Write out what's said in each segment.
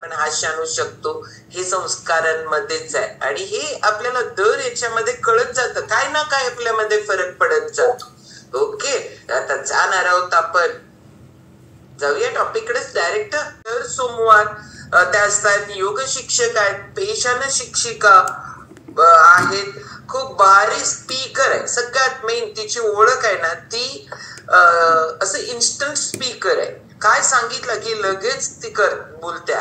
आपण हास्य आणू शकतो हे संस्कारांमध्येच आहे आणि हे आपल्याला दर याच्यामध्ये कळत जातं, काय ना काय आपल्यामध्ये फरक पडत जातो. ओके, आता जाणार आहोत आपण, जाऊया टॉपिककडेच डायरेक्ट. तर सोमवार त्या असतात, योग शिक्षक आहेत, पेशाने शिक्षिका आहेत, खूप भारी स्पीकर आहे. सगळ्यात मेन तिची ओळख आहे ना ती असं इन्स्टंट स्पीकर आहे. काय सांगितलं की लगेच ती बोलत्या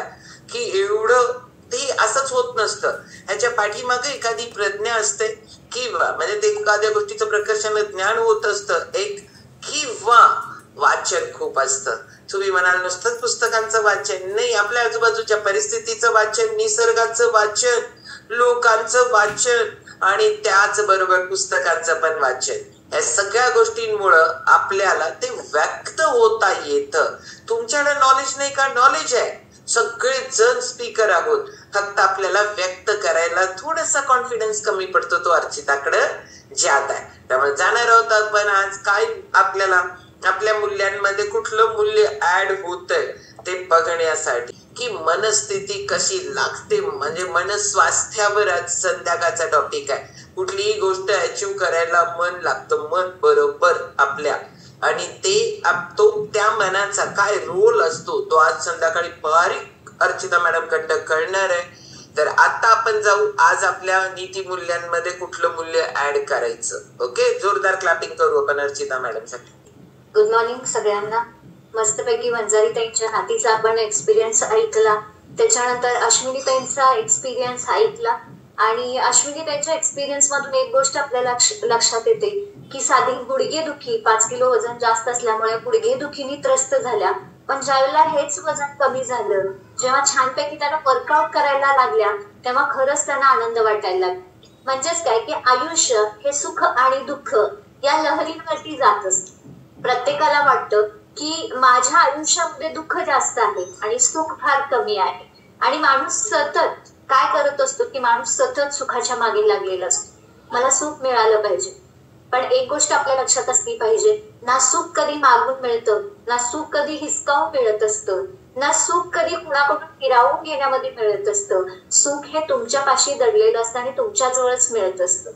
की एवढं ते असंच होत नसतं, ह्याच्या पाठीमागे एखादी प्रज्ञा असते किंवा म्हणजे ते एखाद्या गोष्टीचं प्रकर्षण ज्ञान होत असतं एक, किंवा वाचन खूप असतं. तुम्ही म्हणाल नुसतं पुस्तकांचं वाचन नाही, आपल्या आजूबाजूच्या परिस्थितीचं वाचन, निसर्गाचं वाचन, लोकांचं वाचन आणि त्याचबरोबर पुस्तकांचं पण वाचन. या सगळ्या गोष्टींमुळं आपल्याला ते व्यक्त होता येतं. तुमच्याकडे नॉलेज नाही का? नॉलेज आहे, सगळे जण स्पीकर आहोत, फक्त आपल्याला व्यक्त करायला थोडासा कॉन्फिडन्स कमी पडतो, तो अर्चिताकडे ज्यादा आहे. त्यामुळे जाणार आहोत आपण आज काय आपल्याला आपल्या मूल्यांमध्ये कुठलं मूल्य ऍड होतंय ते बघण्यासाठी, की मनस्थिती कशी लागते, म्हणजे मनस्वास्थ्यावर आज संध्याकाळचा टॉपिक आहे. कुठलीही गोष्ट अचीव करायला मन लागतं, मन बरोबर आपल्या, आणि ते तो त्या मनाचा काय रोल असतो तो आज संध्याकाळी बारीक अर्चिता मॅडम कडनं कळणार आहे. तर आता आपण जाऊ आज आपल्या नीती मूल्यांमध्ये कुठलं मूल्य ऍड करायचं. ओके, जोरदार क्लॅपिंग करू आपण अर्चिता मॅडम साठी. गुड मॉर्निंग सगळ्यांना. मस्तपैकी वंजारीताईंच्या नातीचा आपण एक्सपिरियन्स ऐकला, त्याच्यानंतर अश्विनीताईंचा एक्सपिरियन्स ऐकला आणि अश्विनीताईंच्या एक्सपिरियन्स मधून एक गोष्ट आपल्याला लक्षात येते की साधी गुडघेदुखी, 5 किलो वजन जास्त असल्यामुळे गुडघेदुखीने त्रस्त झाल्या, पण ज्यावेळेला हेच वजन कमी झालं, जेव्हा छानपैकी त्यांना वर्कआउट करायला लागल्या, तेव्हा खरंच त्यांना आनंद वाटायला लागला. म्हणजेच काय की आयुष्य हे सुख आणि दुःख या लहरींवरती जात असतं. प्रत्येकाला वाटतं की माझ्या आयुष्यामध्ये दुःख जास्त आहे आणि सुख फार कमी आहे, आणि माणूस सतत काय करत असतो की माणूस सतत सुखाच्या मागे लागलेला असतो. मला सुख मिळालं पाहिजे, पण एक गोष्ट आपल्या लक्षात असली पाहिजे, ना सुख कधी मागून मिळतं, ना सुख कधी हिसकावून मिळत असतं, ना सुख कधी कुणाकडून हिरावून घेण्यामध्ये मिळत असतं. सुख हे तुमच्या पाशी दडलेलं असतं आणि तुमच्या जवळच मिळत असतं.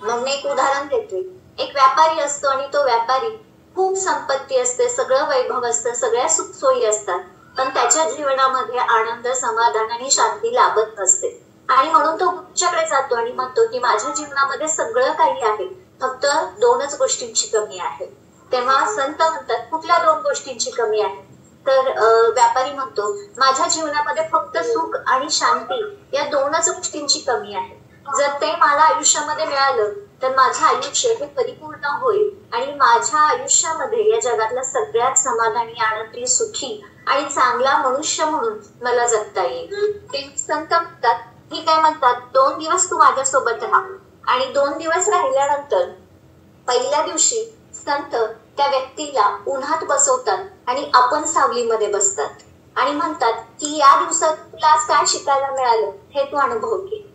मग मी एक उदाहरण देते. एक व्यापारी असतो आणि तो व्यापारी खूप संपत्ती असते, सगळं वैभव असतं, सगळ्या सुखसोयी असतात, पण त्याच्या जीवनामध्ये आनंद, समाधान आणि शांती लाभत नसते. आणि म्हणून तो गुरुच्याकडे जातो आणि म्हणतो की माझ्या जीवनामध्ये सगळं काही आहे, फक्त 2च गोष्टींची कमी आहे. तेव्हा संत म्हणतात कुठल्या 2 गोष्टींची कमी आहे? तर व्यापारी म्हणतो माझ्या जीवनामध्ये फक्त सुख आणि शांती या 2च गोष्टींची कमी आहे. जर ते मला आयुष्यामध्ये मिळालं तर माझं आयुष्य हे परिपूर्ण होईल आणि माझ्या आयुष्यामध्ये या जगातला सगळ्यात समाधानी, आनंदी, सुखी आणि चांगला मनुष्य म्हणून मला जगता येईल. ते संत म्हणतात, ठीक आहे, म्हणतात 2 दिवस तू माझ्यासोबत राहा. आणि 2 दिवस राहिल्यानंतर पहिल्या दिवशी संत त्या व्यक्तीला उन्हात बसवतात आणि आपण सावलीमध्ये बसतात आणि म्हणतात की या दिवसात तुला आज काय शिकायला मिळालं हे तू अनुभव घे.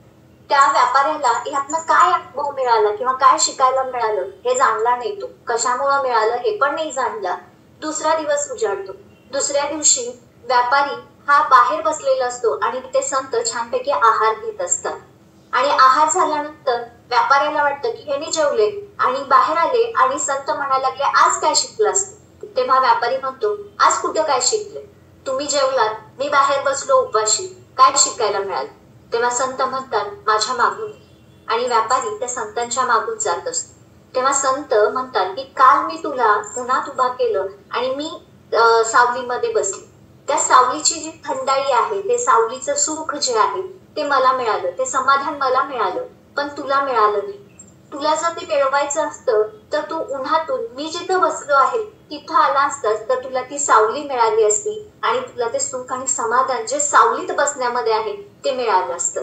त्या व्यापाऱ्याला यातनं काय अनुभव मिळाला किंवा काय शिकायला मिळालं हे जाणला नाही, तो कशामुळे मिळालं हे पण नाही जाणला. दुसरा दिवस उजाडतो. दुसऱ्या दिवशी व्यापारी हा बाहेर बसलेला असतो आणि ते संत छानपैकी आहार घेत असतात. आणि आहार झाल्यानंतर व्यापाऱ्याला वाटतं की ह्याने जेवले आणि बाहेर आले आणि संत म्हणायला लागले आज काय शिकलास? तेव्हा व्यापारी म्हणतो आज कुठं काय शिकले, तुम्ही जेवलात, मी बाहेर बसलो उपाशी, काय शिकायला मिळालं? तेव्हा संत म्हणतात माझ्या मागून, आणि व्यापारी त्या संतांच्या मागून जात असतो. तेव्हा संत म्हणतात की काल मी तुला उन्हात उभा केलं आणि मी सावलीमध्ये बसली, त्या सावलीची जी थंडाई आहे, ते सावलीचं सुख जे आहे ते मला मिळालं, ते समाधान मला मिळालं, पण तुला मिळालं नाही. तुला जर ते मिळवायचं असतं तर तू उन्हातून मी जिथं बसलो आहे तिथं आला असतास तर तुला ती सावली मिळाली असती आणि तुला ते सुख आणि समाधान जे सावलीत बसण्यामध्ये आहे ते मिळालं असतं.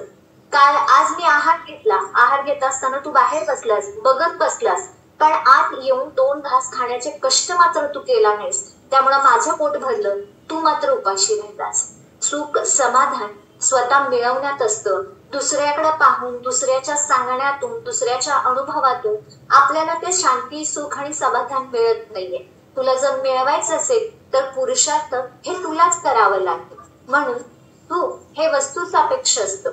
काल आज मी आहार घेतला, आहार घेत असताना तू बाहेर बसलास, बघत बसलास, पण आत येऊन 2 घास खाण्याचे कष्ट मात्र तू केला नाहीस, त्यामुळे माझं पोट भरलं, तू मात्र उपाशी राहिलास. सुख, समाधान स्वतः मिळवण्यात असतं. दुसऱ्याकडे पाहून, दुसऱ्याच्या सांगण्यातून, दुसऱ्याच्या अनुभवातून आपल्याला ते शांती, सुख आणि समाधान मिळत नाहीये. तुला जर मिळवायचं असेल तर पुरुषार्थ हे तुलाच करावं लागतं. म्हणून हे वस्तू सापेक्ष असतं,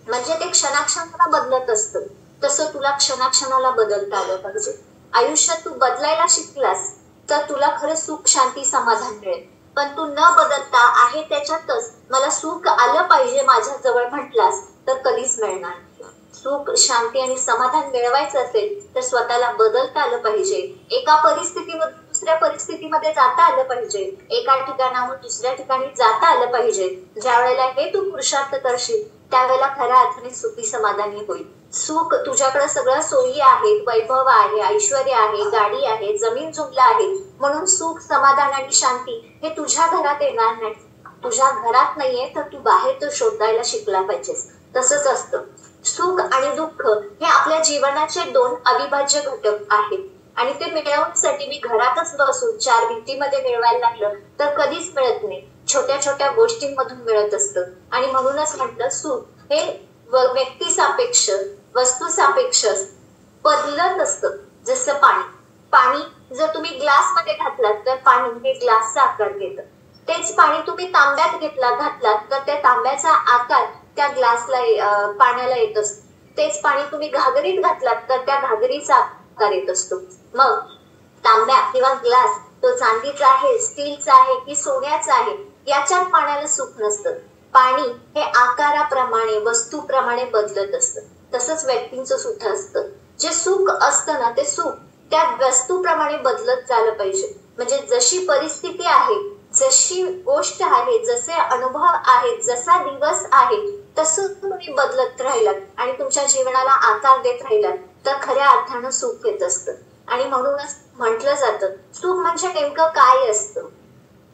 म्हणजे ते क्षणाक्षणाला बदलत असतं. तसं तुला क्षणाक्षणाला बदलता आलं पाहिजे. आयुष्यात तू बदलायला शिकलास तर तुला खरं सुख, शांती, समाधान मिळेल. पण तू न बदलता आहे त्याच्यातच मला सुख आलं पाहिजे माझ्या जवळ म्हटलास तर कधीच मिळणार नाही. सुख, शांती आणि समाधान मिळवायचं असेल तर स्वतःला बदलता आलं पाहिजे. एका परिस्थितीमधून दुसऱ्या परिस्थितीमध्ये जाता आलं पाहिजे. एका ठिकाणाहून दुसऱ्या ठिकाणी जाता आलं पाहिजे. ज्या वेळेला हे तू पुरुषार्थ करशील त्यावेळेला खऱ्या अर्थाने सुखी, समाधानी होईल. सुख, तुझ्याकडे सगळं सोयी आहेत, वैभव आहे, ऐश्वर आहे, गाडी आहे, जमीन जुमला आहे, म्हणून सुख, समाधान आणि शांती हे तुझ्या घरात येणार नाही. तुझ्या घरात नाहीये तर तू बाहेर तो शोधायला शिकला पाहिजेस. तसंच असतं. सुख आणि दुःख हे आपल्या जीवनाचे दोन अविभाज्य घटक आहेत आणि ते मिळवण्यासाठी मी घरातच बसून चार भिंतीमध्ये मिळवायला लागलं तर कधीच मिळत नाही. छोट्या छोट्या गोष्टींमधून मिळत असतं. आणि म्हणूनच म्हटलं सुख हे व्यक्ती सापेक्ष, वस्तू सापेक्ष बदलत असतं. जसं पाणी जर तुम्ही ग्लास मध्ये घातलात तर पाणी हे ग्लासचा आकार घेतं. तेच पाणी तुम्ही तांब्यात घातलात तर त्या तांब्याचा आकार त्या ग्लासला, पाण्याला येत असतो. तेच पाणी तुम्ही घागरीत घातलात तर त्या घागरीचा आकार येत असतो. मग तांब्या किंवा ग्लास तो चांदीचा आहे, स्टीलचा आहे की सोन्याचा आहे याच्यात पाण्याला सुख नसतं. पाणी हे आकाराप्रमाणे, वस्तूप्रमाणे बदलत असतं. तसंच व्यक्तींचं सुद्धा असतं. जे सुख असतं ना ते सुख त्या वस्तूप्रमाणे बदलत झालं पाहिजे. म्हणजे जशी परिस्थिती आहे, जशी गोष्ट आहे, जसे अनुभव आहेत, जसा दिवस आहे तसं तुम्ही बदलत राहिलात आणि तुमच्या जीवनाला आकार देत राहिलात तर खऱ्या अर्थानं सुख येत असतं. आणि म्हणूनच म्हटलं जातं सुख म्हणजे नेमकं काय असतं.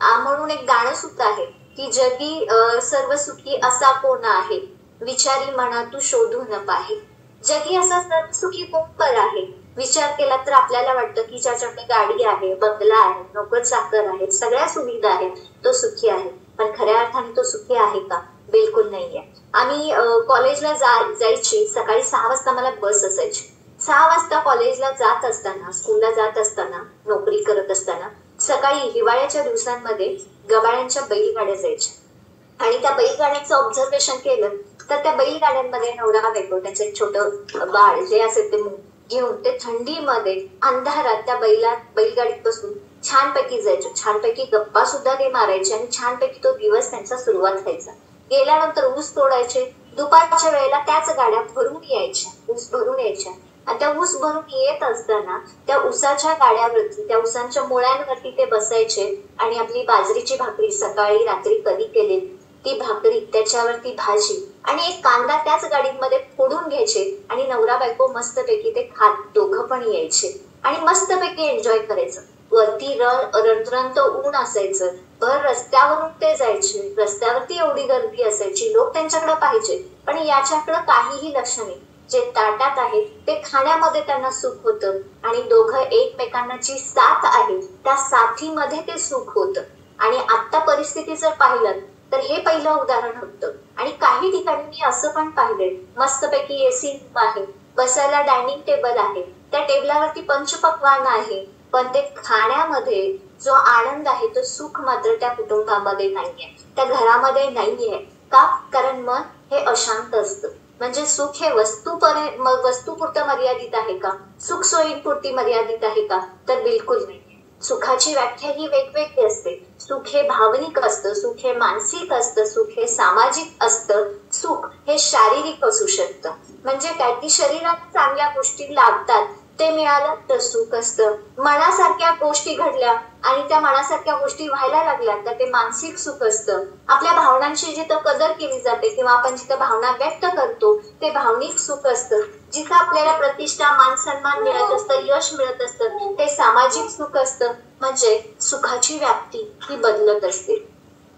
म्हणून एक गाणं सुद्धा आहे की जगी सर्व सुखी असा कोण आहे, विचारी मना तू शोधू न पाहे. जगी असा सर्व सुखी कोण आहे. विचार केला तर आपल्याला वाटतं की ज्याच्याकडे गाडी आहे, बंगला आहे, नोकर चाकर आहे, सगळ्या सुविधा आहेत तो सुखी आहे. पण खऱ्या अर्थाने तो सुखी आहे का? बिलकुल नाहीये. आम्ही कॉलेजला जायची. सकाळी 6 वाजता मला बस असायची. 6 वाजता कॉलेजला जात असताना, स्कूलला जात असताना, नोकरी करत असताना सकाळी हिवाळ्याच्या दिवसांमध्ये गबाळ्यांच्या बैलगाड्या जायच्या आणि त्या बैलगाड्यांचं ऑब्झर्वेशन केलं तर त्या बैलगाड्यांमध्ये नवरा बायको त्याचं एक छोटं बाळ जे असेल ते घेऊन ते थंडीमध्ये अंधारात त्या बैलगाडीत बसून छानपैकी जायचे. छानपैकी गप्पा सुद्धा ते मारायचे आणि छानपैकी तो दिवस त्यांचा सुरुवात व्हायचा. गेल्यानंतर ऊस तोडायचे. दुपारच्या वेळेला त्याच गाड्या भरून यायच्या, ऊस भरून यायच्या. आणि त्या ऊस भरून येत असताना त्या ऊसाच्या गाड्यावरती, त्या ऊसांच्या मुळ्यांवरती ते बसायचे आणि आपली बाजरीची भाकरी सकाळी रात्री कधी केली ती भाकरी, त्याच्यावरती भाजी आणि एक कांदा त्याच गाडीमध्ये फोडून घ्यायचे आणि नवरा बायको मस्तपैकी ते खात दोघं पण यायचे आणि मस्तपैकी एन्जॉय करायचं. वरती रणरणत ऊन असायचं. भर रस्त्यावरून ते जायचे. रस्त्यावरती एवढी गर्दी असायची, लोक त्यांच्याकडे पाहिजे पण याच्याकडे काहीही लक्ष नाही. जे ताटात आहे ते खाण्यामध्ये त्यांना सुख होतं आणि दोघं एकमेकांना जी साथ आहे त्या साथीमध्ये ते सुख होतं. आणि आता परिस्थिती जर पाहिलं तर हे पहिलं उदाहरण होतं. आणि काही ठिकाणी मी असं पण पाहिलंय मस्तपैकी एसी रूम आहे, बसायला डायनिंग टेबल आहे, त्या टेबलावरती पंचपक्वान्न आहे, पण ते खाण्यामध्ये जो आनंद आहे तो सुख मात्र त्या कुटुंबामध्ये नाहीये, त्या घरामध्ये नाहीये. का? कारण मन हे अशांत असतं. म्हणजे सुख हे वस्तूपुरतं मर्यादित आहे का? सुख सोयींपुरती मर्यादित आहे का? तर बिलकुल नाही. सुखाची व्याख्या ही वेगवेगळी असते. सुख हे भावनिक असतं, सुख हे मानसिक असतं, सुख हे सामाजिक असतं, सुख हे शारीरिक असू शकतं. म्हणजे काय की शरीराला चांगल्या गोष्टी लाभतात ते मिळालं तर सुख असतं. मनासारख्या गोष्टी घडल्या आणि त्या मनासारख्या गोष्टी व्हायला लागल्या तर ते मानसिक सुख असतं. आपल्या भावनांची जिथं कदर केली जाते किंवा आपण जिथं भावना व्यक्त करतो ते भावनिक सुख असतं. जिथं आपल्याला प्रतिष्ठा, मान सन्मान मिळत असतं, यश मिळत असतं ते सामाजिक सुख असतं. म्हणजे सुखाची व्याप्ती ही बदलत असते.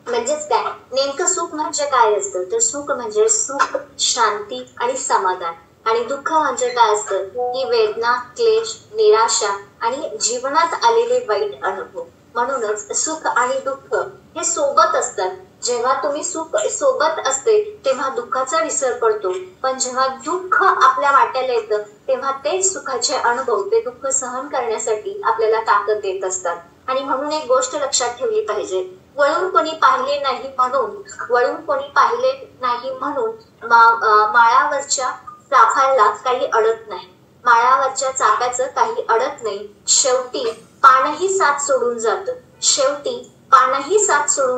म्हणजेच काय, नेमकं सुख म्हणजे काय असतं तर सुख म्हणजे सुख, शांती आणि समाधान. आणि दुःख म्हणजे काय असतं की वेदना, क्लेश, निराशा आणि जीवनात आलेले वाईट अनुभव. म्हणूनच सुख आणि दुःख हे सोबत असतात. जेव्हा तुम्ही सुख सोबत असते तेव्हा दुःखाचा विसर पडतो, पण जेव्हा दुःख आपल्या वाट्याला येतं तेव्हा तेच सुखाचे अनुभव, ते दुःख सहन करण्यासाठी आपल्याला ताकद देत असतात. आणि म्हणून एक गोष्ट लक्षात ठेवली पाहिजे वळून कोणी पाहिले नाही म्हणून माळावरच्या चाफ्याला काही अडत नाही, माळावरच्या चाफ्याचं काही अडत नाही. शेवटी पानही साथ सोडून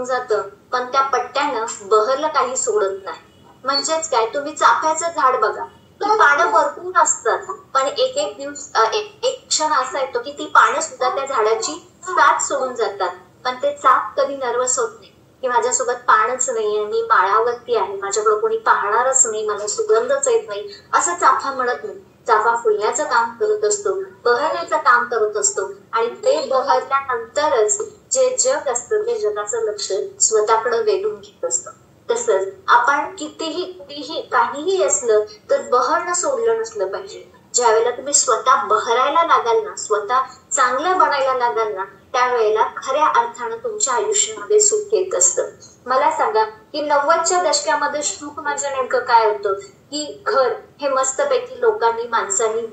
जातं, पण त्या पट्ट्यानं बहरला काही सोडत नाही. म्हणजेच काय, तुम्ही चाफ्याचं झाड बघा, ती पानं भरपूर असतात, पण एक क्षण असा येतो की ती पानं सुद्धा त्या झाडाची साथ सोडून जातात. पण ते चाफ कधी नर्वस होत नाही की माझ्यासोबत पानच नाहीये, मी माळावरती आहे, माझ्याकडे कोणी पाहणारच नाही, मला सुगंधच येत नाही, असं चाफा म्हणत नाही. चाफा फुलण्याचं काम करत असतो, बहरण्याचं काम करत असतो, आणि ते बहरल्यानंतरच जे जग असतं ते जगाचं लक्ष स्वतःकडे वेधून घेत असतं. तसंच आपण कुठेही काहीही असलं तर बहरणं सोडलं नसलं पाहिजे. ज्यावेळेला तुम्ही स्वतः बहरायला लागाल ना, स्वतः चांगलं बनायला लागाल ना, त्यावेळेला खऱ्या अर्थानं तुमच्या आयुष्यामध्ये सुख येत असतं. मला सांगा की 90च्या दशकामध्ये सुख म्हणजे नेमकं काय होतं, की घर हे मस्तपैकी माणसांनी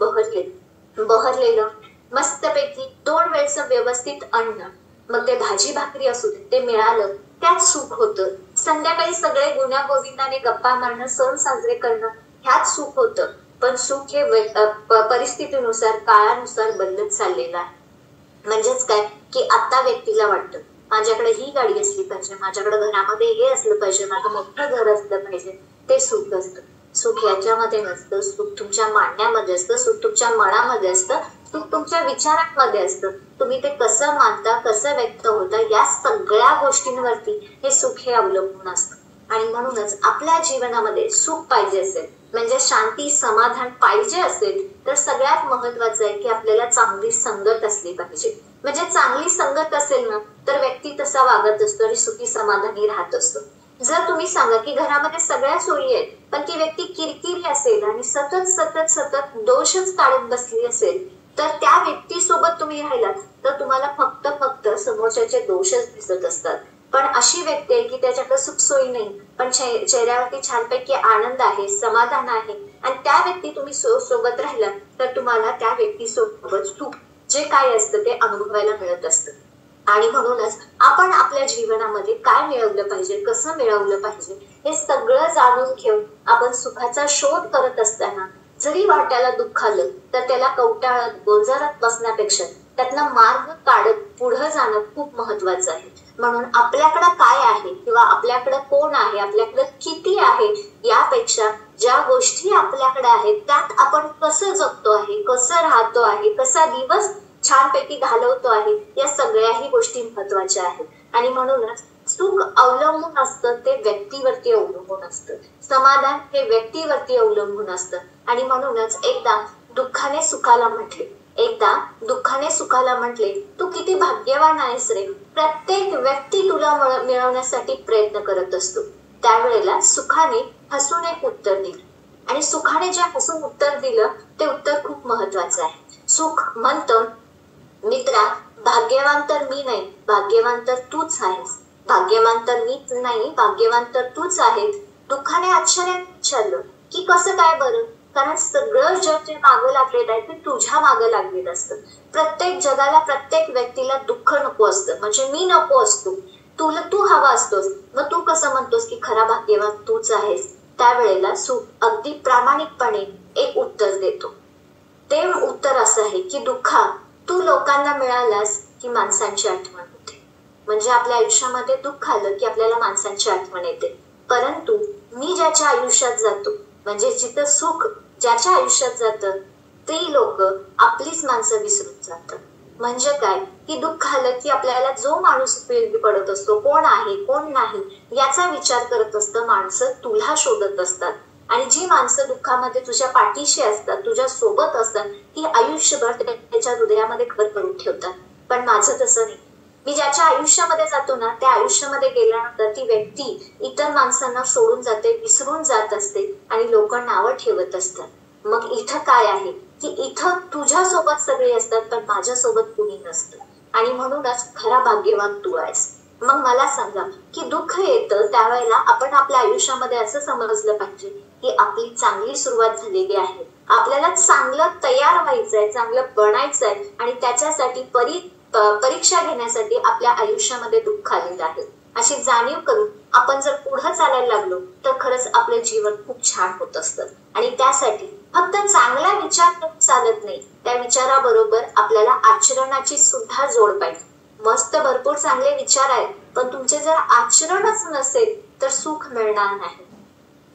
बहरलेलं मस्तपैकी 2 वेळचं व्यवस्थित अन्न, मग ते भाजी भाकरी असू दे, ते मिळालं, त्यात सुख होतं. संध्याकाळी सगळे गुण्यागोविंदाने गप्पा मारणं, सण साजरे करणं, ह्यात सुख होतं. पण सुख हे परिस्थितीनुसार, काळानुसार बदलत चाललेलं आहे. म्हणजेच काय की आता व्यक्तीला वाटतं माझ्याकडे ही गाडी असली पाहिजे, माझ्याकडे घरामध्ये हे असलं पाहिजे, माझं मोठं घर असलं पाहिजे, ते सुख असतं. सुख याच्यामध्ये नसतं, सुख तुमच्या मांडण्यामध्ये असतं, सुख तुमच्या मनामध्ये असतं, सुख तुमच्या विचारांमध्ये असतं. तुम्ही ते कसं मानता, कसं व्यक्त होता, या सगळ्या गोष्टींवरती हे सुख हे अवलंबून असतं. आणि म्हणूनच आपल्या जीवनामध्ये सुख पाहिजे असेल, म्हणजे शांती समाधान पाहिजे असेल, तर सगळ्यात महत्वाचं आहे की आपल्याला चांगली संगत असली पाहिजे. म्हणजे चांगली संगत असेल ना तर व्यक्ती तसा वागत असतो आणि सुखी समाधानी राहत असतो. जर तुम्ही सांगा की घरामध्ये सगळ्या सोयी आहेत, पण ती व्यक्ती किरकिरी असेल आणि सतत दोषच काढत बसली असेल, तर त्या व्यक्तीसोबत तुम्ही राहिलात तर तुम्हाला फक्त समोरच्याचे दोषच दिसत असतात. पण अशी व्यक्ती आहे की त्याच्याकडे सुखसोयी नाही, पण चेहऱ्यावरती छानपैकी आनंद आहे, समाधान आहे, आणि त्या व्यक्ती तुम्ही सोबत राहिलात तर तुम्हाला त्या व्यक्तीसोबत सुख जे काय असतं ते अनुभवायला मिळत असतं. आणि म्हणूनच आपण आपल्या जीवनामध्ये काय मिळवलं पाहिजे, कसं मिळवलं पाहिजे, हे सगळं जाणून घेऊन आपण सुखाचा शोध करत असताना जरी वाट्याला दुःख आलं तर त्याला कवटाळत गोंजारत बसण्यापेक्षा त्यातला मार्ग काढत पुढे जाणं खूप महत्वाचं आहे. म्हणून आपल्याकडे काय आहे किंवा आपल्याकडे कोण आहे, आपल्याकडे किती आहे, यापेक्षा ज्या गोष्टी आपल्याकडे आहेत त्यात आपण कसं जगतो आहे, कसं राहतो आहे, कसा दिवस छानपैकी घालवतो आहे, या सगळ्याही गोष्टी महत्वाच्या आहेत. आणि म्हणूनच सुख अवलंबून असतं ते व्यक्तीवरती अवलंबून असतं, समाधान हे व्यक्तीवरती अवलंबून असतं. आणि म्हणूनच एकदा दुःखाने सुखाला म्हटले तू किती भाग्यवान आहेस रे. प्रत्येक व्यक्ती तुला मिळवण्यासाठी प्रयत्न करत असतो. त्यावेळेला सुखाने हसून एक उत्तर दिलं, आणि सुखाने जे हसून उत्तर दिलं ते उत्तर खूप महत्वाचं आहे. सुख म्हणतं, मित्रा, भाग्यवान तर मी नाही, भाग्यवान तर तूच आहेस. भाग्यवान तर मीच नाही, भाग्यवान तर तूच आहेस. दुःखाने आश्चर्याने विचारलं की कसं काय बरं, कारण सगळं जग जे मागं लागलेलं आहे ते तुझ्या मागं लागलेलं असतं. प्रत्येक जगाला, प्रत्येक व्यक्तीला दुःख नको असतं, म्हणजे मी नको असतो, तू हवा असतोस. मग तू कसं म्हणतोस की खरा भाग्यवान तूच आहेस. त्यावेळेला सुख अगदी प्रामाणिकपणे एक उत्तर देतो. ते उत्तर असं आहे की दुःखा, तू लोकांना मिळालास की माणसांची आठवण होते. म्हणजे आपल्या आयुष्यामध्ये दुःख आलं की आपल्याला माणसांची आठवण येते. परंतु मी ज्याच्या आयुष्यात जातो, म्हणजे जिथं सुख ज्याच्या आयुष्यात जातं, ते लोक आपलीच माणसं विसरून जातात. म्हणजे काय की दुःख आलं की आपल्याला जो माणूस उपयोगी पडत असतो, कोण आहे कोण नाही याचा विचार करत असतं, माणसं तुला शोधत असतात. आणि जी माणसं दुःखामध्ये तुझ्या पाठीशी असतात, तुझ्या सोबत असतात, ती आयुष्यभर त्याच्या हृदयामध्ये घर करून ठेवतात. पण माझं तसं नाही. मी ज्याच्या आयुष्यामध्ये जातो ना, त्या आयुष्यामध्ये गेल्यानंतर ती व्यक्ती इतर माणसांना सोडून जाते, विसरून जात असते, आणि लोक नावं ठेवत असतात. मग इथं काय आहे की इथं तुझ्यासोबत सगळे असतात पण माझ्यासोबत कुणी नसतं. आणि म्हणूनच खरा भाग्यवान तू आहेस. मग मला सांगा की दुःख येतं त्यावेळेला आपण आपल्या आयुष्यामध्ये असं समजलं पाहिजे की आपली चांगली सुरुवात झालेली आहे, आपल्याला चांगलं तयार व्हायचंय, चांगलं बनायचंय, आणि त्याच्यासाठी परीक्षा घेण्यासाठी आपल्या आयुष्यामध्ये दुःख आलेलं आहे, अशी जाणीव करून आपण जर पुढे चालायला लागलो तर खरंच आपलं जीवन खूप छान होत असतं. आणि त्यासाठी फक्त चांगला विचार करून चालत नाही, त्या विचाराबरोबर आपल्याला आचरणाची सुद्धा जोड पाहिजे. मस्त भरपूर चांगले विचार आहेत, पण तुमचे जर आचरणच नसेल तर सुख मिळणार नाही.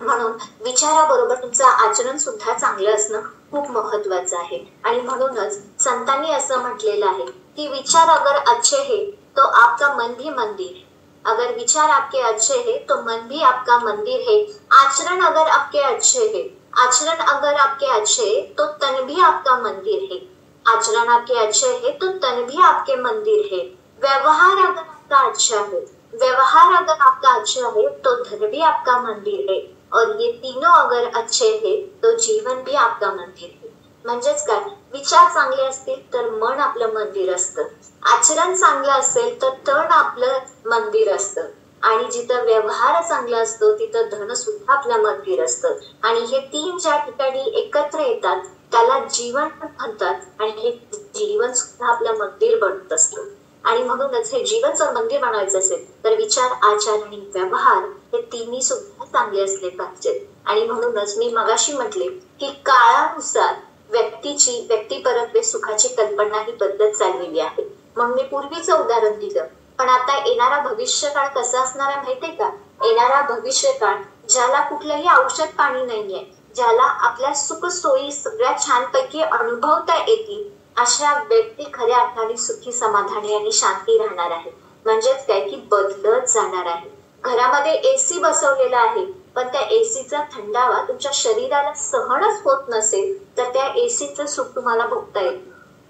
म्हणून विचाराबरोबर तुमचं आचरण सुद्धा चांगलं असणं खूप महत्वाचं आहे. आणि म्हणूनच संतांनी असं म्हटलेलं आहे की विचार अगर अच्छे है तो आपका मन भी मंदिर है. अगर विचार आपके अच्छे है तो मन भी आपका मंदिर है. आचरण अगर आपके अच्छे है, आचरण अगर आपके अच्छे है तो तन भी आपका मंदिर है. आचरण आपके अच्छे है तो तन भी आपके मंदिर है. व्यवहार अगर आपका अच्छा है, व्यवहार अगर आपका अच्छा है तो धन भी आपका मंदिर है. और ये तीनों अगर अच्छे है तो जीवन भी आपका मंदिर है. म्हणजेच काय, विचार चांगले असतील तर मन आपलं मंदिर असतं, आचरण चांगलं असेल तर तन आपलं मंदिर असतं, आणि जिथं व्यवहार चांगला असतो तिथं धन सुद्धा आपलं मंदिर असतं. आणि हे तीन ज्या ठिकाणी एकत्र येतात त्याला जीवन म्हणतात, आणि हे जीवन सुद्धा आपलं मंदिर बनत असतं. आणि म्हणूनच हे जीवन जर मंदिर बनवायचं असेल तर विचार, आचार आणि व्यवहार हे तिन्ही सुद्धा चांगले असले पाहिजेत. आणि म्हणूनच मी मगाशी म्हटले की काळानुसार व्यक्तिपरत्वे सुखाची कल्पना ही बदलत चाललेली आहे. म्हणून मी पूर्वीचं उदाहरण दिलं, पण आता येणारा भविष्यकाळ कसा असणार आहे माहितीये का? येणारा भविष्यकाळ ज्याला कुठलंही औषध पाणी नाहीये, ज्याला आपल्या सुख सोयी सगळ्या छानपैकी अनुभवता येतील, अशा व्यक्ती खऱ्या अर्थाने सुखी, समाधानी आणि शांती राहणार आहे. म्हणजेच काय की बदलत जाणार आहे. घरामध्ये एसी बसवलेला आहे, पण त्या एसीचा थंडावा तुमच्या शरीराला सहनच होत नसेल तर त्या एसीचं सुख तुम्हाला भोगता येईल.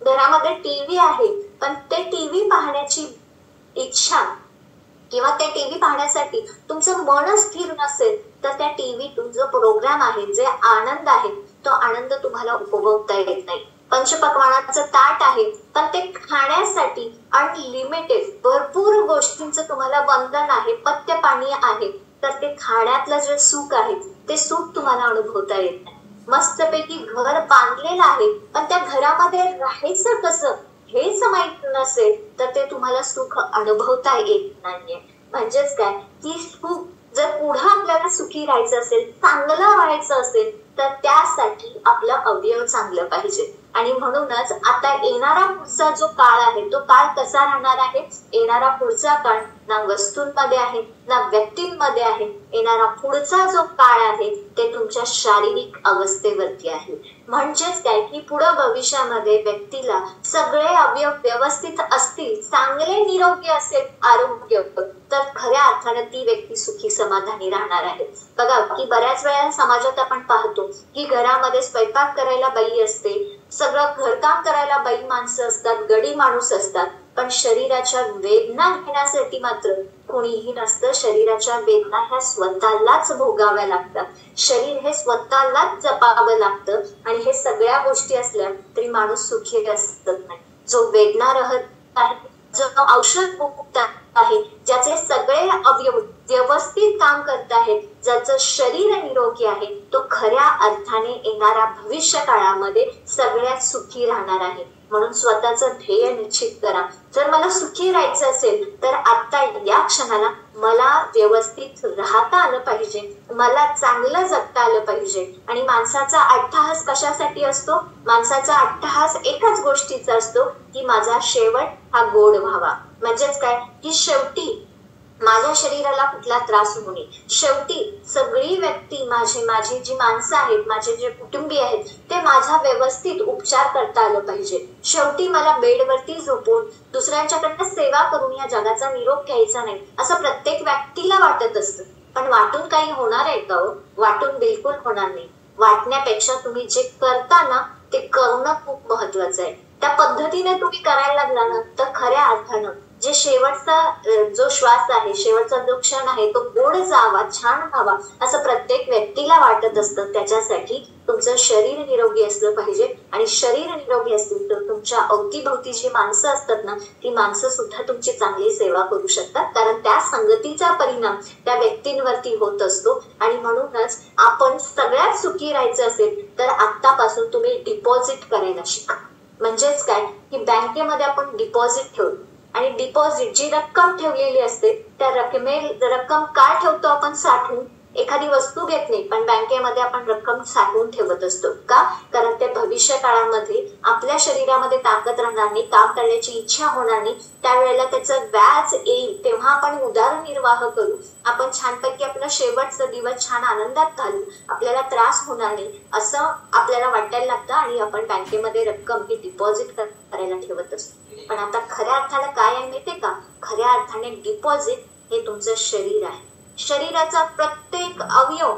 घरामध्ये टीव्ही आहे, पण ते टीव्ही पाहण्याची इच्छा किंवा त्या टीव्ही पाहण्यासाठी तुमचं मन स्थिर नसेल तर त्या टीव्हीतून जो प्रोग्राम आहे, जे आनंद आहे, तो आनंद तुम्हाला उपभोगता येत नाही. पंचपक्वान्नाचं ताट आहे, पण ते खाण्यासाठी अनलिमिटेड भरपूर गोष्टींचं तुम्हाला बंधन आहे, पथ्य पाणी आहे, तर ते खाण्यातलं जे सुख आहे ते सुख तुम्हाला अनुभवता येत नाही. मस्तपैकी घर बांधलेलं आहे, पण त्या घरामध्ये राहायचं कसं हेच माहित नसेल तर ते तुम्हाला सुख अनुभवता येत नाहीये. म्हणजेच काय की सुख जर पुढे आपल्याला सुखी राहायचं असेल, चांगलं राहायचं असेल तर त्यासाठी आपलं अवयव चांगलं पाहिजे. आणि म्हणूनच आता येणारा पुढचा जो काळ आहे तो काळ कसा राहणार आहे? येणारा पुढचा काळ ना वस्तूंमध्ये आहे ना व्यक्तींमध्ये आहे. येणारा पुढचा जो काळ आहे ते तुमच्या शारीरिक अवस्थेवरती आहे. म्हणजेच काय की पुढे भविष्यामध्ये व्यक्तीला सगळे अवयव व्यवस्थित असतील, चांगले निरोगी असेल आरोग्य, तर खऱ्या अर्थाने ती व्यक्ती सुखी, समाधानी राहणार आहे. बघा की बऱ्याच वेळा समाजात आपण पाहतो की घरामध्ये स्वयंपाक करायला बाई असते, सगळं घरकाम करायला बाई माणसं असतात, गडी माणूस असतात, पण शरीराच्या वेदना घेण्यासाठी मात्र कोणीही नसतं. शरीराच्या वेदना ह्या स्वतःलाच भोगाव्या लागतात, शरीर हे स्वतःलाच जपावं लागतं. आणि हे सगळ्या गोष्टी असल्या तरी माणूस सुखी असत नाही. जो वेदना रहत आहे, जो औषध भोगत आहे, ज्याचे सगळे अवयव व्यवस्थित काम करत आहेत, ज्याचं शरीर निरोगी आहे, तो खऱ्या अर्थाने येणाऱ्या भविष्य काळामध्ये सगळ्यात सुखी राहणार आहे. म्हणून स्वतःचं ध्येय निश्चित करा. जर मला सुखी राहायचं असेल तर आता या क्षणाला मला व्यवस्थित राहता आलं पाहिजे, मला चांगलं जगता आलं पाहिजे. आणि माणसाचा अट्टहास कशासाठी असतो? माणसाचा अट्टहास एकाच गोष्टीचा असतो की माझा शेवट हा गोड व्हावा. म्हणजेच काय की शेवटी माझ्या शरीराला कुठला त्रास होऊ नये, शेवटी सगळी व्यक्ती माझी जी माणसं आहेत, माझे जे कुटुंबीय आहेत, ते माझा व्यवस्थित उपचार करता आलं पाहिजे. शेवटी मला बेडवरती झोपून दुसऱ्यांच्याकडनं सेवा करून या जगाचा निरोप घ्यायचा नाही, असं प्रत्येक व्यक्तीला वाटत असतं. पण वाटून काही होणार आहे का हो? वाटून बिलकुल होणार नाही. वाटण्यापेक्षा तुम्ही जे करता ना ते करणं खूप महत्वाचं आहे. त्या पद्धतीने तुम्ही करायला लागला ना तर खऱ्या अर्थानं जे शेवटचा जो श्वास आहे, शेवटचा जो क्षण आहे, तो गोड जावा, छान व्हावा असं प्रत्येक व्यक्तीला वाटत असतं. त्याच्यासाठी तुमचं शरीर निरोगी असलं पाहिजे. आणि शरीर निरोगी असतील तर तुमच्या अवतीभोवती जी माणसं असतात ना, ती माणसं सुद्धा तुमची चांगली सेवा करू शकतात, कारण त्या संगतीचा परिणाम त्या व्यक्तींवरती होत असतो. आणि म्हणूनच आपण सगळ्यात सुखी राहायचं असेल तर आतापासून तुम्ही डिपॉझिट करायला शिका. म्हणजेच काय की बँकेमध्ये आपण डिपॉझिट ठेवतो आणि डिपॉझिट जी रक्कम ठेवलेली असते त्या रक्कम का ठेवतो आपण साठवून? एखादी वस्तू घेत नाही, पण बँकेमध्ये आपण रक्कम साठवून ठेवत असतो का? कारण ते भविष्य काळामध्ये आपल्या शरीरामध्ये ताकद राहणार नाही, काम करण्याची इच्छा होणार नाही, त्यावेळेला त्याचं व्याज येईल तेव्हा आपण उदरनिर्वाह करू, आपण छानपैकी आपला शेवटचा दिवस छान आनंदात घालू, आपल्याला त्रास होणार नाही असं आपल्याला वाटायला लागतं आणि आपण बँकेमध्ये रक्कम ही डिपॉझिट करायला ठेवत असतो. पण आता खऱ्या अर्थाने काय आहे माहितीये का? खऱ्या अर्थाने डिपॉझिट हे तुमचं शरीर आहे. शरीराचा प्रत्येक अवयव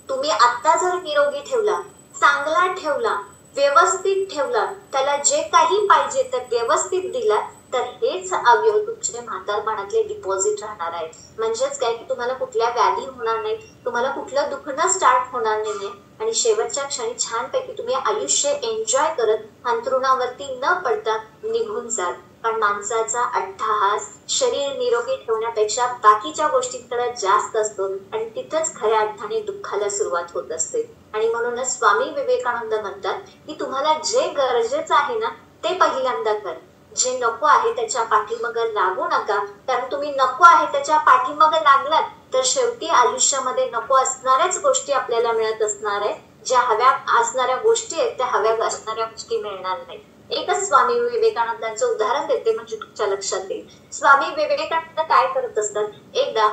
तुम्ही आता जर निरोगी ठेवला, चांगला ठेवला, व्यवस्थित ठेवला, त्याला जे काही पाहिजे ते व्यवस्थित दिला, तर हेच अवयव तुमचे म्हातारपणातले डिपॉझिट राहणार आहे. म्हणजेच काय की तुम्हाला कुठल्या व्याधी होणार नाही, तुम्हाला कुठलं दुखणं स्टार्ट होणार नाही आणि शेवटच्या क्षणी छानपैकी तुम्ही आयुष्य एन्जॉय करत अंथरुणावरती न पडता निघून जाल. पण माणसाचा अट्टहास शरीर निरोगी ठेवण्यापेक्षा बाकीच्या गोष्टींकडे जास्त असतो आणि तिथंच खऱ्या अर्थाने दुःखाला सुरुवात होत असते. आणि म्हणूनच स्वामी विवेकानंद म्हणतात की तुम्हाला जे गरजेचं आहे ना ते पहिल्यांदा कर, जे नको आहे त्याच्या पाठीमागे लागू नका. कारण तुम्ही नको आहे त्याच्या पाठीमागे लागलात तर शेवटी आयुष्यामध्ये नको असणाऱ्याच गोष्टी आपल्याला मिळत असणार आहे. ज्या हव्या असणाऱ्या गोष्टी आहेत त्या हव्या असणाऱ्या गोष्टी मिळणार नाही. एकच स्वामी विवेकानंदांचं उदाहरण देते म्हणजे तुमच्या लक्षात येईल. स्वामी विवेकानंद काय करत असतात, एकदा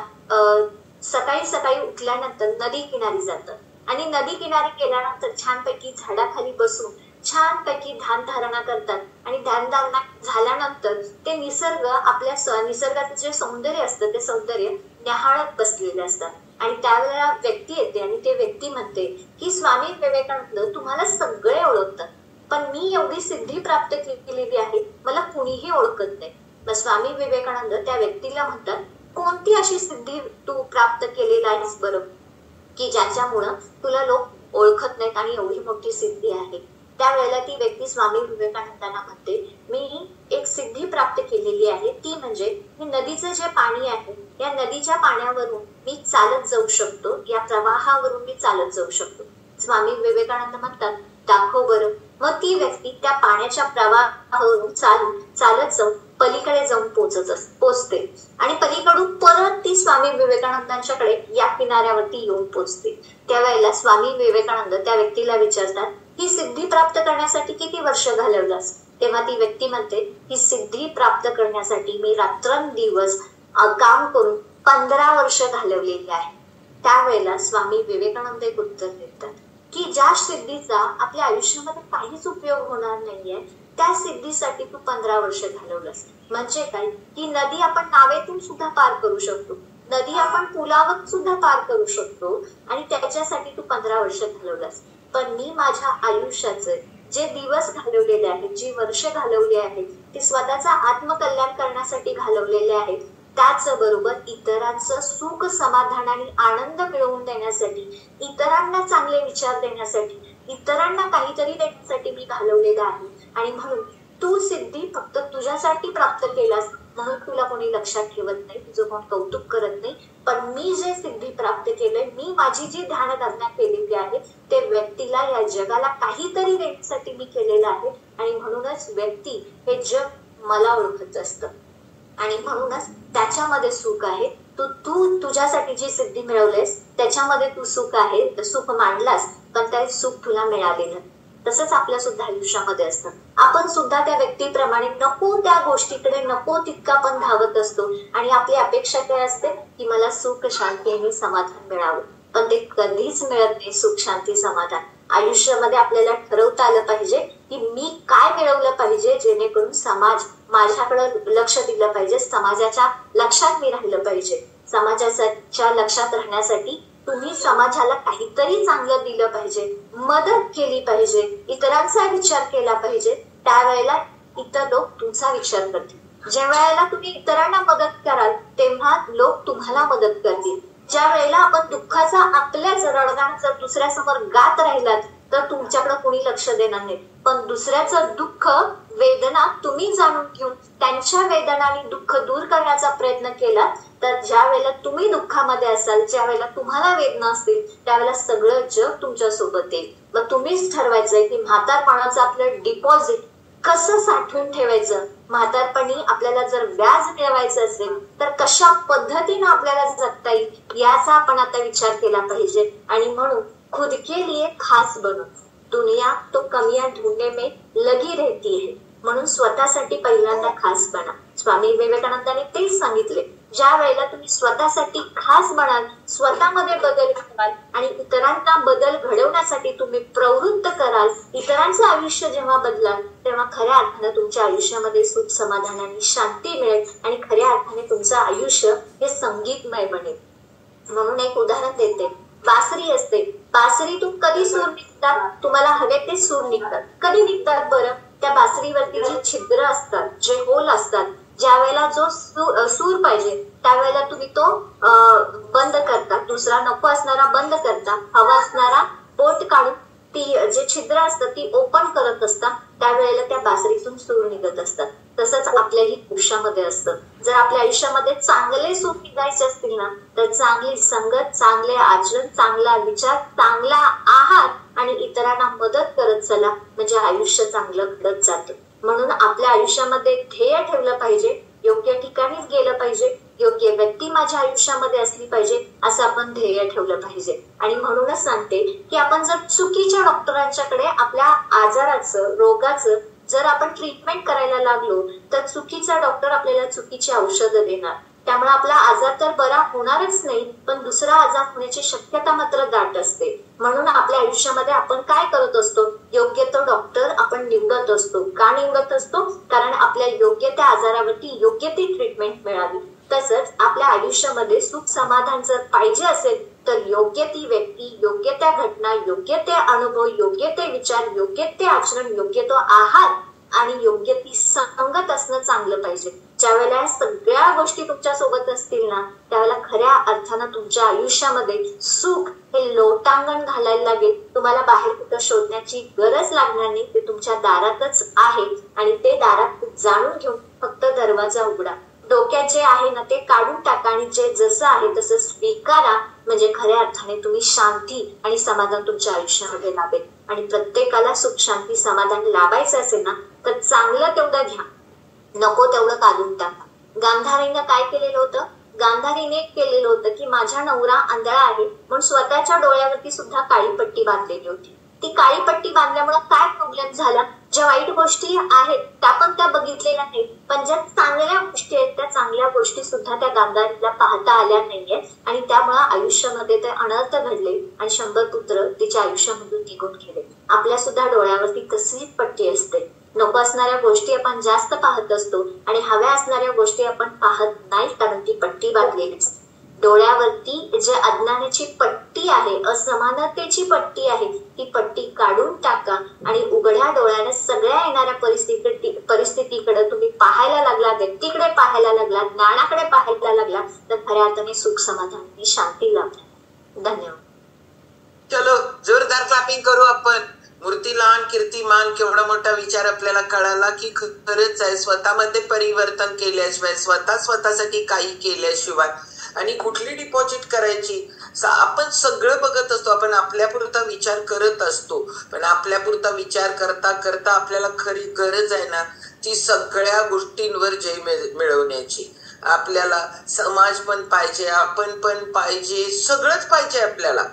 सकाळी सकाळी उठल्यानंतर नदी किनारी जातात आणि नदी किनारी गेल्यानंतर छानपैकी झाडाखाली बसून छानपैकी ध्यानधारणा करतात आणि ध्यानधारणा झाल्यानंतर ते निसर्गाचं जे सौंदर्य असतं ते सौंदर्य न्याहाळत बसलेले असतात. आणि त्यावेळेला व्यक्ती येते आणि ते व्यक्ती म्हणते की स्वामी विवेकानंद तुम्हाला सगळे ओळखतात, पण मी एवढी सिद्धी प्राप्त केलेली आहे, मला कुणीही ओळखत नाही. मग स्वामी विवेकानंद त्या व्यक्तीला म्हणतात, कोणती अशी सिद्धी तू प्राप्त केलेला आहेस बरं की ज्याच्यामुळं तुला लोक ओळखत नाहीत आणि एवढी मोठी सिद्धी आहे? त्यावेळेला ती व्यक्ती स्वामी विवेकानंदांना म्हणते, मी एक सिद्धी प्राप्त केलेली आहे, ती म्हणजे मी नदीचं जे पाणी आहे या नदीच्या पाण्यावरून मी चालत जाऊ शकतो, या प्रवाहावरून मी चालत जाऊ शकतो. स्वामी विवेकानंद म्हणतात, दाखव बरं. मग ती व्यक्ती त्या पाण्याच्या प्रवाहावरून चालत जाऊन पलीकडे जाऊन पोचते आणि पलीकडून परत ती स्वामी विवेकानंदांच्याकडे या किनाऱ्यावरती येऊन पोचते. त्यावेळेला स्वामी विवेकानंद त्या व्यक्तीला विचारतात, ही सिद्धी प्राप्त करण्यासाठी किती वर्ष घालवलास? तेव्हा ती व्यक्ती म्हणते, ही सिद्धी प्राप्त करण्यासाठी मी रात्रंदिवस काम करून 15 वर्ष घालवलेली आहे. त्यावेळेला स्वामी विवेकानंद एक उत्तर देतात की ज्या सिद्धीचा आपल्या आयुष्यामध्ये काहीच उपयोग होणार नाहीये त्या सिद्धीसाठी तू 15 वर्ष घालवलंस. म्हणजे काय की नदी आपण नावेतून सुद्धा पार करू शकतो, नदी आपण पुलावर सुद्धा पार करू शकतो आणि त्याच्यासाठी तू 15 वर्ष घालवलंस. पण मी माझ्या आयुष्याचे जे दिवस घालवलेले आहेत, जी वर्ष घालवली आहेत, ते स्वतःचा आत्मकल्याण करण्यासाठी घालवलेले आहेत. त्याचबरोबर इतरांचं सुख समाधान आणि आनंद मिळवून देण्यासाठी, इतरांना चांगले विचार देण्यासाठी, इतरांना काहीतरी देण्यासाठी मी घालवलेलं आहे. आणि म्हणून तू सिद्धी फक्त तुझ्यासाठी प्राप्त केलास म्हणून तुला कोणी लक्षात ठेवत नाही, तुझं कोण कौतुक करत नाही. पण मी जे सिद्धी प्राप्त केलंय, मी माझी जी ध्यानधारणा केलेली आहे ते व्यक्तीला या जगाला काहीतरी देण्यासाठी मी केलेलं आहे. आणि म्हणूनच व्यक्ती हे जग मला ओळखत असतं आणि म्हणूनच त्याच्यामध्ये सुख आहे. तू तुझ्यासाठी जी सिद्धी मिळवलेस त्याच्यामध्ये तू सुख मांडलास, पण ते सुख तुला मिळालेलं. तसंच आपल्या सुद्धा आयुष्यामध्ये असतं. आपण सुद्धा त्या व्यक्तीप्रमाणे नको त्या गोष्टीकडे नको तितका पण धावत असतो आणि आपली अपेक्षा काय असते की मला सुख शांती आणि समाधान मिळावं, पण ते कधीच मिळत नाही. सुख शांती समाधान आयुष्यामध्ये आपल्याला ठरवता आलं पाहिजे की मी काय मिळवलं पाहिजे जेणेकरून समाज माझ्याकडे लक्ष दिलं पाहिजे, समाजाच्या लक्षात मी राहिलं पाहिजे. समाजाच्या लक्षात राहण्यासाठी तुम्ही समाजाला काहीतरी चांगलं दिलं पाहिजे, मदत केली पाहिजे, इतरांचा विचार केला पाहिजे. त्यावेळेला इतर लोक तुमचा विचार करतील. ज्या वेळेला तुम्ही इतरांना मदत कराल तेव्हा लोक तुम्हाला मदत करतील. ज्या वेळेला आपण दुःखाचा आपल्याच रडगाण जर दुसऱ्यासमोर गात राहिलात तर तुमच्याकडे कोणी लक्ष देणार नाही. पण दुसऱ्याचं दुःख वेदना तुम्ही जाणून घेऊन त्यांच्या वेदना आणि दुःख दूर करण्याचा प्रयत्न केला तर ज्या वेळेला तुम्ही दुःखामध्ये असाल, ज्या वेळेला तुम्हाला वेदना असतील त्यावेळेला सगळं जग तुमच्या सोबत येईल. मग तुम्हीच ठरवायचंय की म्हातारपणाचं आपलं डिपॉझिट कसं साठवून ठेवायचं, म्हातारपणी आपल्याला जर व्याज मिळवायचं असेल तर कशा पद्धतीनं आपल्याला जगता येईल याचा आपण आता विचार केला पाहिजे. आणि म्हणून खुद के लिए खास बनो, दुनिया तो कमियां ढूंढने में लगी रहती है. म्हणून स्वतःसाठी पहिल्यांदा खास बना. स्वामी विवेकानंदांनी तेच सांगितले, ज्या वेळेला तुम्ही स्वतःसाठी खास बनाल, स्वतःमध्ये बदल कराल आणि इतरांना बदल घडवण्यासाठी तुम्ही प्रवृत्त कराल, इतरांचं आयुष्य जेव्हा बदलाल तेव्हा खऱ्या अर्थाने तुमच्या आयुष्यामध्ये सुख, समाधान आणि शांती मिळेल आणि खऱ्या अर्थाने तुमचं आयुष्य हे संगीतमय बनेल. म्हणून एक उदाहरण देते. बासरी असते, बासरीतून कधी सूर निघतात, तुम्हाला हवे ते सूर निघतात. कधी निघतात बरं? त्या बासरीवरती जे छिद्र असतात, जे होल असतात, ज्या वेळेला जो सूर पाहिजे त्यावेळेला तुम्ही तो बंद करता, दुसरा नको असणारा बंद करता, हवा असणारा बोट काढून ती जे छिद्र असतात ती ओपन करत असतात, त्यावेळेला त्या बासरीतून सूर निघत असतात. तसंच आपल्याही आयुष्यामध्ये असतं. जर आपल्या आयुष्यामध्ये चांगले सूर निघायचे असतील ना तर चांगली संगत, चांगले आचरण, चांगला विचार, चांगला आहार आणि इतरांना मदत करत चला, म्हणजे आयुष्य चांगलं घडत जातं. म्हणून आपल्या आयुष्यामध्ये ध्येय ठेवलं पाहिजे, योग्य ठिकाणीच गेलं पाहिजे, योग्य व्यक्ती माझ्या आयुष्यामध्ये असली पाहिजे असं आपण ध्येय ठेवलं पाहिजे. आणि म्हणूनच सांगते की आपण जर चुकीच्या डॉक्टरांच्याकडे आपल्या आजाराचं, रोगाचं जर आपण ट्रीटमेंट करायला लागलो तर चुकीचा डॉक्टर आपल्याला चुकीची औषधं देणार. त्यामुळे आपला आजार तर बरा होणारच नाही, पण दुसरा आजार होण्याची शक्यता मात्र दाट असते. म्हणून आपल्या आयुष्यामध्ये आपण काय करत असतो, योग्य तो डॉक्टर आपण निवडत असतो. का निवडत असतो? कारण आपल्या योग्य त्या आजारावरती योग्य ती ट्रीटमेंट मिळावी. तसंच आपल्या आयुष्यामध्ये सुख, समाधान जर पाहिजे असेल तर योग्य ती व्यक्ती, योग्य त्या घटना, योग्य ते अनुभव, योग्य ते विचार, योग्य ते आचरण, योग्य तो आहार आणि योग्य ती संगत असणं चांगलं पाहिजे. ज्या वेळेला सगळ्या गोष्टी तुमच्या सोबत असतील ना त्यावेळेला खऱ्या अर्थानं तुमच्या आयुष्यामध्ये सुख हे लोटांगण घालायला लागेल. तुम्हाला बाहेर कुठं शोधण्याची गरज लागणार नाही, ते तुमच्या दारातच आहे. आणि ते दारात जाणून घेऊन फक्त दरवाजा उघडा. डोक्यात जे आहे ना ते काढून टाका आणि जे जसं आहे तसं स्वीकारा, म्हणजे खऱ्या अर्थाने तुम्ही शांती आणि समाधान तुमच्या आयुष्यामध्ये लाभेल. आणि प्रत्येकाला सुख, शांती, समाधान लाभायचं असेल ना तर चांगलं तेवढं घ्या, नको तेवढं काढून टाका. गांधारीनं काय केलेलं होतं? गांधारीने केलेलं होतं की माझा नवरा आंधळा आहे म्हणून स्वतःच्या डोळ्यावरती सुद्धा काळी पट्टी बांधलेली होती. ती काळी पट्टी बांधल्यामुळे काय प्रॉब्लेम झाला? ज्या वाईट गोष्टी आहेत त्या पण त्या बघितलेल्या नाहीत, पण ज्या चांगल्या गोष्टी आहेत त्या चांगल्या गोष्टी सुद्धा त्या गांधारीला पाहता आल्या नाहीये. आणि त्यामुळे आयुष्यामध्ये ते अनर्थ घडले आणि 100 पुत्र तिच्या आयुष्यामधून निघून गेले. आपल्या सुद्धा डोळ्यावरती तशीच पट्टी असते. नको असणाऱ्या गोष्टी आपण जास्त पाहत असतो आणि हव्या असणाऱ्या गोष्टी आपण पाहत नाही, कारण ती पट्टी बांधलेली असते. डोळ्यावरती जे अज्ञानाची पट्टी आहे, असमानतेची पट्टी आहे, ती पट्टी काढून टाका आणि उघड्या डोळ्याने सगळ्या येणाऱ्या परिस्थितीकडे तुम्ही पाहायला लागला, व्यक्तीकडे पाहायला लागला, ज्ञानाकडे पाहायला लागला तर खऱ्या अर्थाने सुख, समाधान आणि शांती लाभेल. धन्यवाद. चलो जोरदार क्लॅपिंग करू आपण. मूर्तीलान, कीर्तिमान, केवढा मोठा विचार आपल्याला कळाला की खरंच आहे, स्वतःमध्ये परिवर्तन केल्याशिवाय, स्वतःसाठी काही केल्याशिवाय आणि कुठली डिपॉझिट करायची. आपण सगळं बघत असतो, आपण आपल्यापुरता विचार करत असतो, पण आपल्यापुरता विचार करता करता आपल्याला खरी गरज आहे ना ती सगळ्या गोष्टींवर जय मिळवण्याची. आपल्याला समाज पण पाहिजे, आपण पण पाहिजे, सगळंच पाहिजे आपल्याला.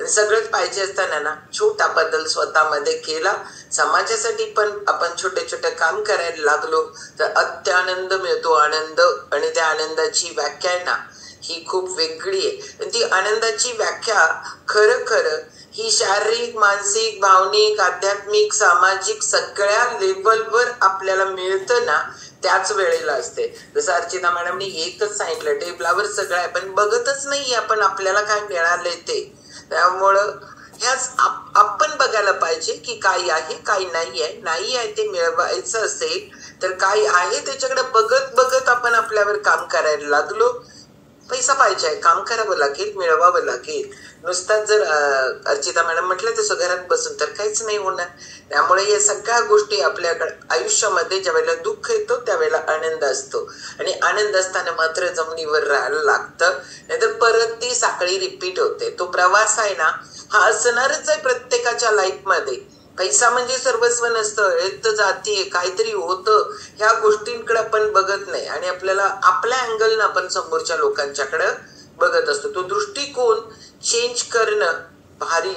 सगळंच पाहिजे असताना ना छोटा बदल स्वतःमध्ये केला, समाजासाठी पण आपण छोटे छोटे काम करायला लागलो तर अत्यानंद मिळतो. आनंद आणि त्या आनंदाची व्याख्या आहे ना ही खूप वेगळी आहे. ती आनंदाची व्याख्या खरं ही शारीरिक, मानसिक, भावनिक, आध्यात्मिक, सामाजिक सगळ्या लेवलवर आपल्याला मिळतं ना त्याच वेळेला असते. जसं अर्चिता मॅडमनी एकच सांगितलं, टेबलावर सगळं आहे पण बघतच नाहीये आपण आपल्याला काय मिळालंय ते. त्यामुळं ह्याच आपण बघायला पाहिजे की काय आहे काय नाही आहे ते मिळवायचं असेल तर काय आहे त्याच्याकडे बघत बघत आपण आपल्यावर काम करायला लागलो. पैसा पाहिजे, काम करावं लागेल, मिळवावं लागेल. नुसताच जर अर्चिता मॅडम म्हटलं तसं घरात बसून तर काहीच नाही होणार. त्यामुळे या सगळ्या गोष्टी आपल्याकडे आयुष्यामध्ये ज्या वेळेला दुःख येतो त्यावेळेला आनंद असतो आणि आनंद असताना मात्र जमिनीवर राहायला लागतं, नाहीतर परत ती साखळी रिपीट होते. तो प्रवास आहे ना हा असणारच आहे प्रत्येकाच्या लाईफमध्ये, पैसा म्हणजे सर्वस्व नसतं, हे तर जातीय काहीतरी होतं, ह्या गोष्टींकडे आपण बघत नाही आणि आपल्याला आपल्या अँगलनं आपण समोरच्या लोकांच्याकडे बघत असतो. तो दृष्टिकोन चेंज करणं भारी